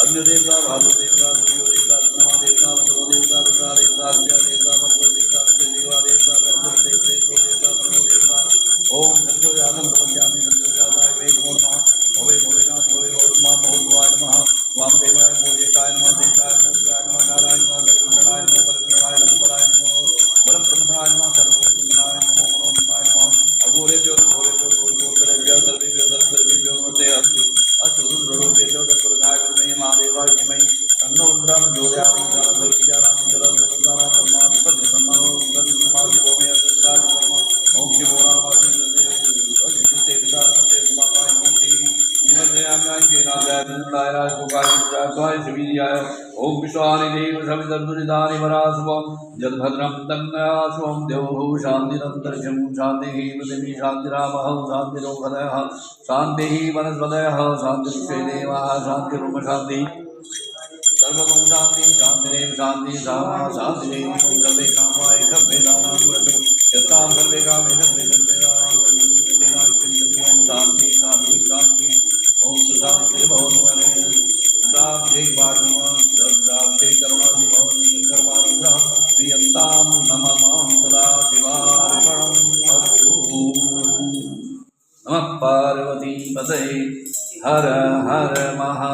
अग्निदेवता भालुदेवता सूर्यदेवता ब्रह्मदेवता वसुदेवता रुद्रदेवता देवता मत्स्यदेवता देवादेवता देवता ब्रह्मदेवता ओम सत्योजातं प्रपद्यामि सत्योजाताय वै नमो नमः भवे भवेनाथ भवे भवत्मा भगवाय नमः वामदेवाय नमो ज्येष्ठाय नमः देवताय नमो रुद्राय नमः कालाय नमः गरुडाय नमः बलगणाय नमः बलाय नमः बलप्रमथाय नमः सर्वोत्तमाय नमो नमः अघोरेभ्यो घोरेभ्यो घोरेभ्यो सर्वेभ्यो सर्वेभ्यो नमस्ते अस्तु अस्तु रुद्ररूपेभ्यो तत्पुरुषाय विद्महे महादेवाय धीमहि तन्नो रुद्रः प्रचोदयात् सर्वविद्यानां जलसंसाराणां ब्रह्मा ब्रह्मा शिवो मे अस्त्राय ओम शिवो रामाय नमस्ते विदानते गुमाय नमस्ते निमज्जयाम्याय केनादाय विष्णुराय राजगोपाय शिवीर्याय ओम विश्वानि देव सवितर्दुरिदानि वरासुवं जलभद्रं तन्नयासुवं देवो शान्तिरन्तरिक्षं शान्तिः पृथिवी शान्तिरापः शान्तिरोपदयः शान्तिः वनस्पतयः शान्तिर्विश्वे देवाः शान्तिरूप शान्तिः सर्वगं शान्ति शान्तिरेव शान्ति सामा शान्तिरेव सर्वे कामाय खभ्येनानां व्रतो यतां सर्वे कामे शान्ति शान्ति शान्ति ओम शान्ति भवतु जय बालम जय करुणाधि भवन कर्मानुग्रह प्रियंतां नमः सदा शिवार्पणमस्तु नमः पार्वती पतये हर हर महा